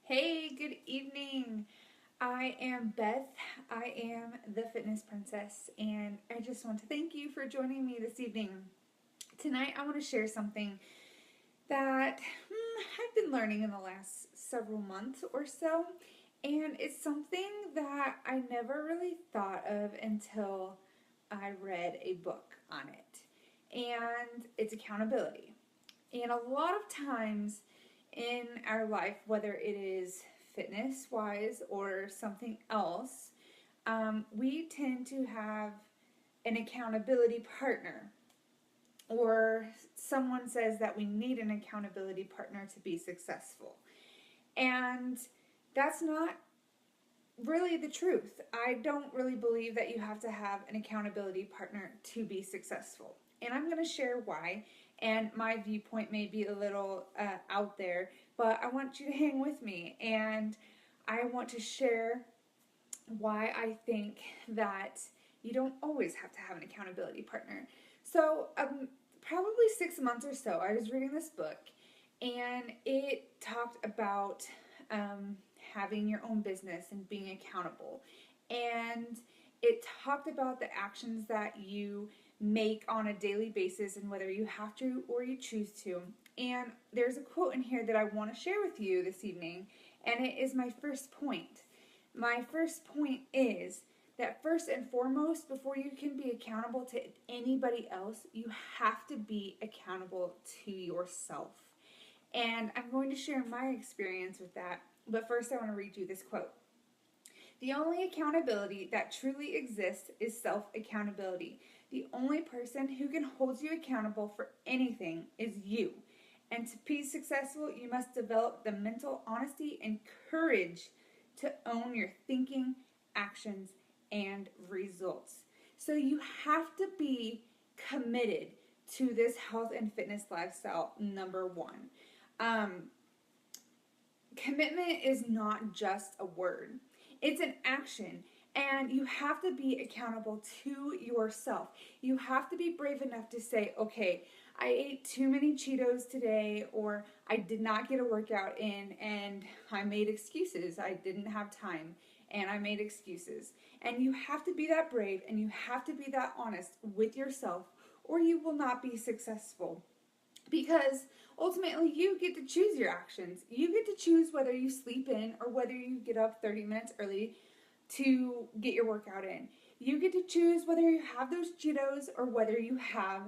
Hey, good evening. I am Beth. I am the Fitness Princess, and I just want to thank you for joining me this evening. Tonight, I want to share something that I've been learning in the last several months or so, and it's something that I never really thought of until I read a book on it, and it's accountability. And a lot of times in our life, whether it is fitness wise or something else, we tend to have an accountability partner, or someone says that we need an accountability partner to be successful. And that's not really the truth. I don't really believe that you have to have an accountability partner to be successful. And I'm going to share why. And my viewpoint may be a little out there, but I want you to hang with me. And I want to share why I think that you don't always have to have an accountability partner. So, probably 6 months or so, I was reading this book, and it talked about having your own business and being accountable. And it talked about the actions that you make on a daily basis and whether you have to or you choose to. And there's a quote in here that I want to share with you this evening, and it is my first point. My first point is that first and foremost, before you can be accountable to anybody else, you have to be accountable to yourself. And I'm going to share my experience with that. But first, I want to read you this quote. The only accountability that truly exists is self accountability. The only person who can hold you accountable for anything is you. And to be successful, you must develop the mental honesty and courage to own your thinking, actions, and results. So you have to be committed to this health and fitness lifestyle, number one. Um, Commitment is not just a word, it's an action. And you have to be accountable to yourself. You have to be brave enough to say, okay, I ate too many Cheetos today, or I did not get a workout in, and I made excuses. I didn't have time, and I made excuses. And you have to be that brave, and you have to be that honest with yourself, or you will not be successful. Because ultimately, you get to choose your actions. You get to choose whether you sleep in or whether you get up 30 minutes early to get your workout in. You get to choose whether you have those Cheetos or whether you have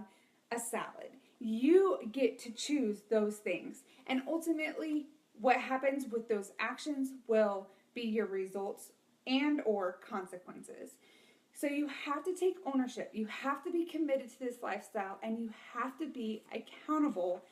a salad. You get to choose those things. And ultimately, what happens with those actions will be your results and or consequences. So you have to take ownership. You have to be committed to this lifestyle, and you have to be accountable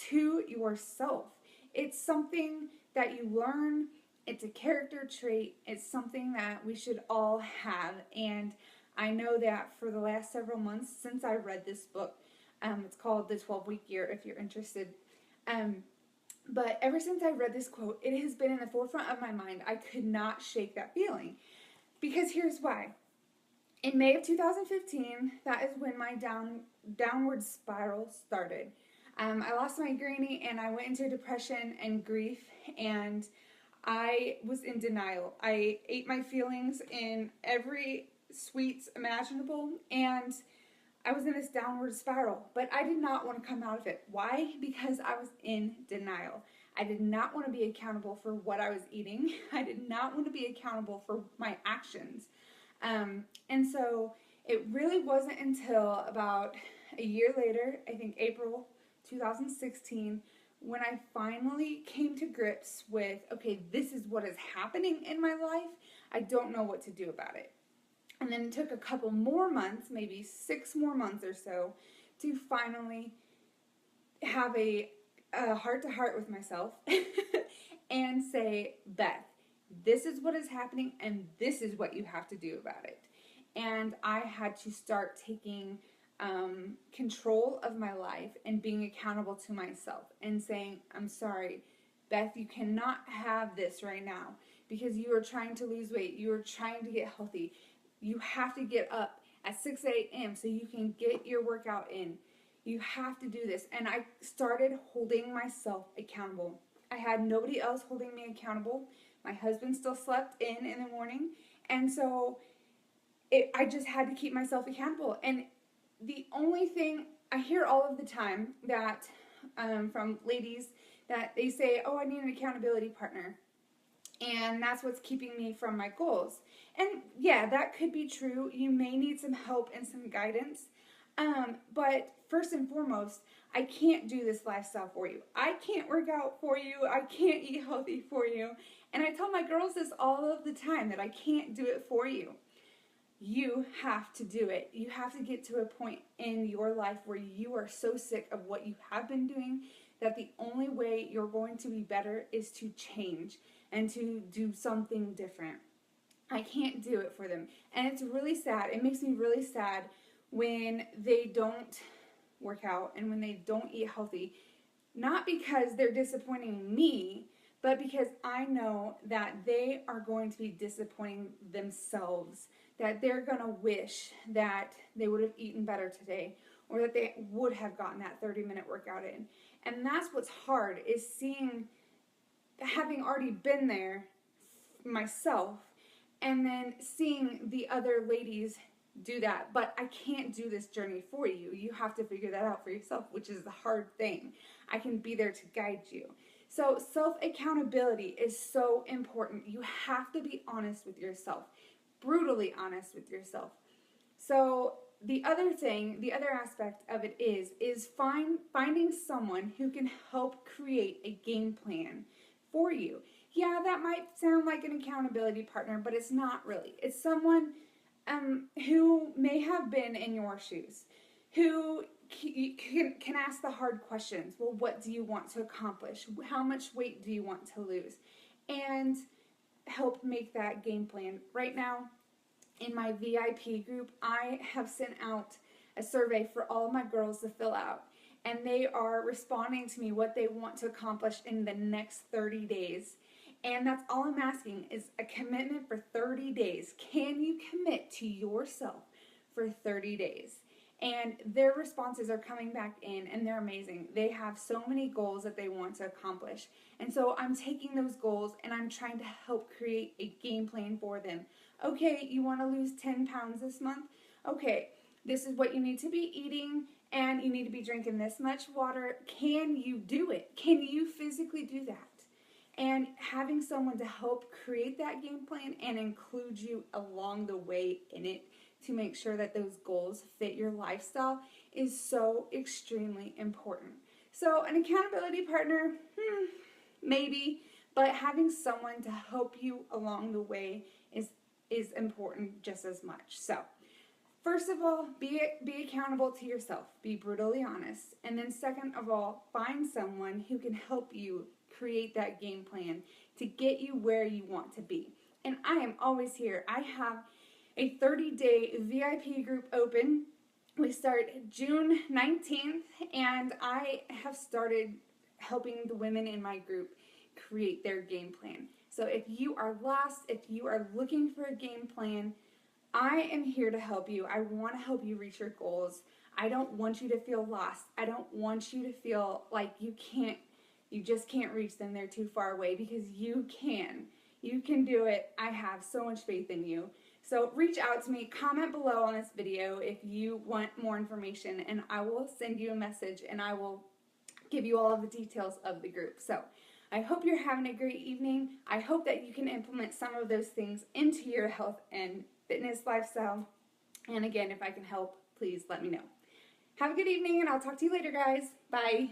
to yourself. It's something that you learn. It's a character trait. It's something that we should all have. And I know that for the last several months since I read this book, it's called The 12-Week Year if you're interested. But ever since I read this quote, it has been in the forefront of my mind. I could not shake that feeling. Because here's why. In May of 2015, that is when my downward spiral started. I lost my granny and I went into depression and grief, and I was in denial. I ate my feelings in every sweets imaginable, and I was in this downward spiral. But I did not want to come out of it. Why? Because I was in denial. I did not want to be accountable for what I was eating. I did not want to be accountable for my actions. And so it really wasn't until about a year later, I think April 2016, when I finally came to grips with, okay, this is what is happening in my life. I don't know what to do about it. And then it took a couple more months, maybe 6 more months or so, to finally have a heart to heart with myself and say, Beth, this is what is happening, and this is what you have to do about it. And I had to start taking control of my life and being accountable to myself and saying, I'm sorry, Beth, you cannot have this right now because you are trying to lose weight. You are trying to get healthy. You have to get up at 6 a.m. so you can get your workout in. You have to do this. And I started holding myself accountable. I had nobody else holding me accountable. My husband still slept in the morning. And so I just had to keep myself accountable. And the only thing I hear all of the time that from ladies that they say, oh, I need an accountability partner. And that's what's keeping me from my goals. And yeah, that could be true. You may need some help and some guidance. But first and foremost, I can't do this lifestyle for you. I can't work out for you. I can't eat healthy for you. And I tell my girls this all of the time, that I can't do it for you. You have to do it. You have to get to a point in your life where you are so sick of what you have been doing that the only way you're going to be better is to change and to do something different. I can't do it for them. And it's really sad. It makes me really sad when they don't work out and when they don't eat healthy. Not because they're disappointing me, but because I know that they are going to be disappointing themselves, that they're going to wish that they would have eaten better today, or that they would have gotten that 30-minute workout in. And that's what's hard, is having already been there myself, and then seeing the other ladies do that. But I can't do this journey for you. You have to figure that out for yourself, which is the hard thing. I can be there to guide you. So self-accountability is so important. You have to be honest with yourself, brutally honest with yourself. So the other aspect of it is finding someone who can help create a game plan for you. Yeah, that might sound like an accountability partner, but it's not really. It's someone who may have been in your shoes, who can ask the hard questions. Well, what do you want to accomplish? How much weight do you want to lose? And help make that game plan. Right now, in my VIP group, I have sent out a survey for all of my girls to fill out. And they are responding to me what they want to accomplish in the next 30 days. And that's all I'm asking, is a commitment for 30 days. Can you commit to yourself for 30 days? And their responses are coming back in, and they're amazing. They have so many goals that they want to accomplish. And so I'm taking those goals and I'm trying to help create a game plan for them. Okay, you want to lose 10 pounds this month? Okay, this is what you need to be eating, and you need to be drinking this much water. Can you do it? Can you physically do that? And having someone to help create that game plan and include you along the way in it to make sure that those goals fit your lifestyle is so extremely important. So an accountability partner, maybe, but having someone to help you along the way is important just as much. So first of all, be accountable to yourself. Be brutally honest. And then second of all, find someone who can help you create that game plan to get you where you want to be. And I am always here. I have a 30-day VIP group open. We start June 19th, and I have started helping the women in my group create their game plan. So if you are lost, if you are looking for a game plan, I am here to help you. I want to help you reach your goals. I don't want you to feel lost. I don't want you to feel like you just can't reach them. They're too far away, because you can. You can do it. I have so much faith in you. So reach out to me, comment below on this video if you want more information, and I will send you a message and I will give you all of the details of the group. So I hope you're having a great evening. I hope that you can implement some of those things into your health and fitness lifestyle. And again, if I can help, please let me know. Have a good evening, and I'll talk to you later, guys. Bye.